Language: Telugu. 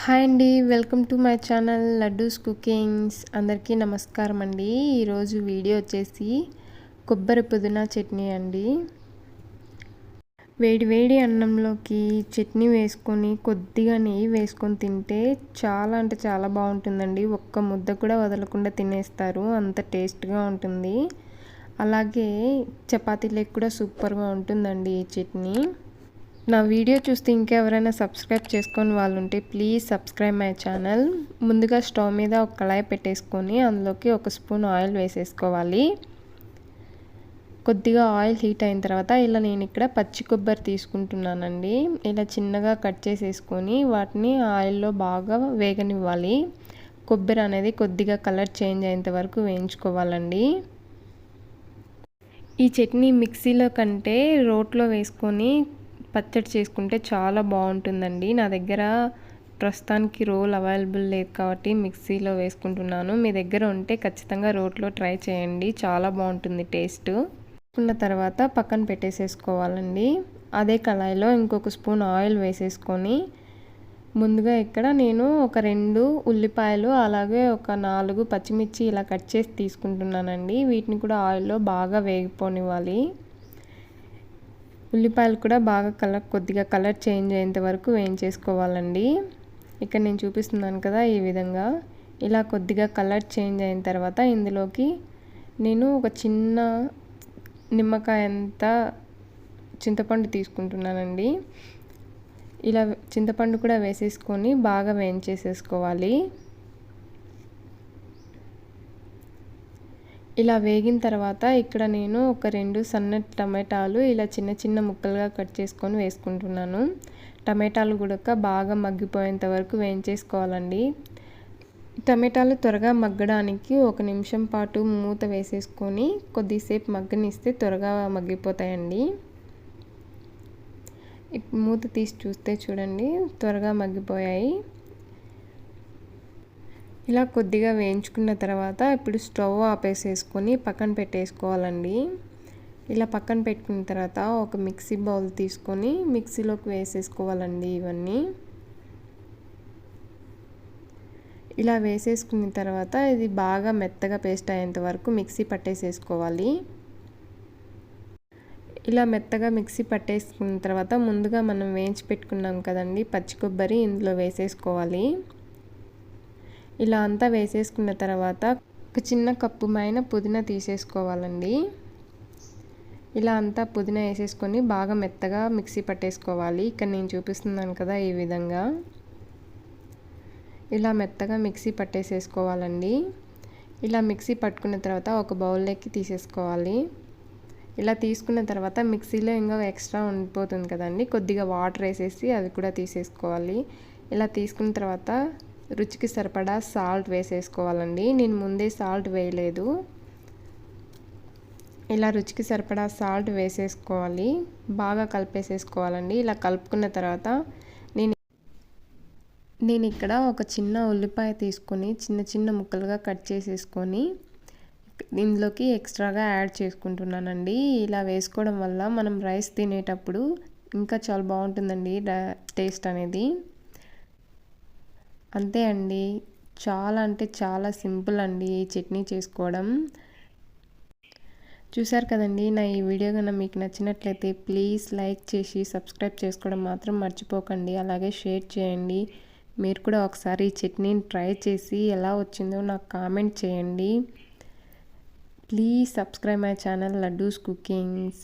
హాయ్ అండి, welcome to my channel laddu cookings. అందరికీ నమస్కారం అండి. ఈరోజు వీడియో వచ్చేసి కొబ్బరి పుదీనా చట్నీ అండి. వేడి వేడి అన్నంలోకి చట్నీ వేసుకొని కొద్దిగా నెయ్యి వేసుకొని తింటే చాలా అంటే చాలా బాగుంటుందండి. ఒక్క ముద్ద కూడా వదలకుండా తినేస్తారు, అంత టేస్ట్గా ఉంటుంది. అలాగే చపాతీలకు కూడా సూపర్గా ఉంటుందండి ఈ చట్నీ. నా వీడియో చూస్తే ఇంకెవరైనా సబ్స్క్రైబ్ చేసుకొని వాళ్ళు ఉంటే ప్లీజ్ సబ్స్క్రైబ్ మై ఛానల్. ముందుగా స్టవ్ మీద ఒక కళాయి పెట్టేసుకొని అందులోకి ఒక స్పూన్ ఆయిల్ వేసేసుకోవాలి. కొద్దిగా ఆయిల్ హీట్ అయిన తర్వాత నేను ఇక్కడ పచ్చి కొబ్బరి తీసుకుంటున్నానండి. ఇలా చిన్నగా కట్ చేసేసుకొని వాటిని ఆయిల్లో బాగా వేగనివ్వాలి. కొబ్బరి అనేది కొద్దిగా కలర్ చేంజ్ అయ్యేంత వరకు వేయించుకోవాలండి. ఈ చట్నీ మిక్సీలో కంటే రోట్లో వేసుకొని పచ్చడి చేసుకుంటే చాలా బాగుంటుందండి. నా దగ్గర ప్రస్తుతానికి రోల్ అవైలబుల్ లేదు కాబట్టి మిక్సీలో వేసుకుంటున్నాను. మీ దగ్గర ఉంటే ఖచ్చితంగా రోట్లో ట్రై చేయండి, చాలా బాగుంటుంది టేస్ట్. వేసుకున్న తర్వాత పక్కన పెట్టేసేసుకోవాలండి. అదే కళాయిలో ఇంకొక స్పూన్ ఆయిల్ వేసేసుకొని ముందుగా ఇక్కడ నేను ఒక 2 ఉల్లిపాయలు అలాగే ఒక 4 పచ్చిమిర్చి ఇలా కట్ చేసి తీసుకుంటున్నానండి. వీటిని కూడా ఆయిల్లో బాగా వేగిపోనివ్వాలి. ఉల్లిపాయలు కూడా బాగా కొద్దిగా కలర్ చేంజ్ అయ్యేంత వరకు వేయించేసుకోవాలండి. ఇక్కడ నేను చూపిస్తున్నాను కదా, ఈ విధంగా ఇలా కొద్దిగా కలర్ చేంజ్ అయిన తర్వాత ఇందులోకి నేను ఒక చిన్న నిమ్మకాయ అంత చింతపండు తీసుకుంటున్నానండి. ఇలా చింతపండు కూడా వేసేసుకొని బాగా వేయించేసేసుకోవాలి. ఇలా వేగిన తర్వాత ఇక్కడ నేను ఒక 2 సన్నటి టమాటాలు ఇలా చిన్న చిన్న ముక్కలుగా కట్ చేసుకొని వేసుకుంటున్నాను. టమాటాలు కూడా బాగా మగ్గిపోయేంత వరకు వేయించేసుకోవాలండి. టమాటాలు త్వరగా మగ్గడానికి 1 నిమిషం పాటు మూత వేసేసుకొని కొద్దిసేపు మగ్గనిస్తే త్వరగా మగ్గిపోతాయండి. మూత తీసి చూస్తే చూడండి, త్వరగా మగ్గిపోయాయి. ఇలా కొద్దిగా వేయించుకున్న తర్వాత ఇప్పుడు స్టవ్ ఆపేసేసుకొని పక్కన పెట్టేసుకోవాలండి. ఇలా పక్కన పెట్టుకున్న తర్వాత ఒక మిక్సీ బౌల్ తీసుకొని మిక్సీలోకి వేసేసుకోవాలండి. ఇవన్నీ ఇలా వేసేసుకున్న తర్వాత ఇది బాగా మెత్తగా పేస్ట్ అయ్యేంత వరకు మిక్సీ పట్టేసేసుకోవాలి. ఇలా మెత్తగా మిక్సీ పట్టేసుకున్న తర్వాత ముందుగా మనం వేయించి పెట్టుకున్నాం కదండి పచ్చి కొబ్బరి, ఇందులో వేసేసుకోవాలి. ఇలా అంతా వేసేసుకున్న తర్వాత ఒక చిన్న కప్పు మైన పుదీనా తీసేసుకోవాలండి. ఇలా అంతా పుదీనా వేసేసుకొని బాగా మెత్తగా మిక్సీ పట్టేసుకోవాలి. ఇక్కడ నేను చూపిస్తున్నాను కదా, ఈ విధంగా ఇలా మెత్తగా మిక్సీ పట్టేసేసుకోవాలండి. ఇలా మిక్సీ పట్టుకున్న తర్వాత ఒక బౌల్లోకి తీసేసుకోవాలి. ఇలా తీసుకున్న తర్వాత మిక్సీలో ఇంకా ఎక్స్ట్రా ఉండిపోతుంది కదండి, కొద్దిగా వాటర్ వేసేసి అది కూడా తీసేసుకోవాలి. ఇలా తీసుకున్న తర్వాత రుచికి సరిపడా సాల్ట్ వేసేసుకోవాలండి. నేను ముందే సాల్ట్ వేయలేదు. ఇలా రుచికి సరిపడా సాల్ట్ వేసేసుకోవాలి, బాగా కలిపేసేసుకోవాలండి. ఇలా కలుపుకున్న తర్వాత నేను ఇక్కడ ఒక చిన్న ఉల్లిపాయ తీసుకొని చిన్న చిన్న ముక్కలుగా కట్ చేసేసుకొని ఇందులోకి ఎక్స్ట్రాగా యాడ్ చేసుకుంటున్నానండి. ఇలా వేసుకోవడం వల్ల మనం రైస్ తినేటప్పుడు ఇంకా చాలా బాగుంటుందండి టేస్ట్ అనేది. అంతే అండి, చాలా అంటే చాలా సింపుల్ అండి ఈ చట్నీ చేసుకోవడం. చూసారు కదండి, నా ఈ వీడియో కన్నా మీకు నచ్చినట్లయితే ప్లీజ్ లైక్ చేసి సబ్స్క్రైబ్ చేసుకోవడం మాత్రం మర్చిపోకండి. అలాగే షేర్ చేయండి. మీరు కూడా ఒకసారి ఈ చట్నీని ట్రై చేసి ఎలా వచ్చిందో నాకు కామెంట్ చేయండి. Please subscribe my channel Laddus cookings.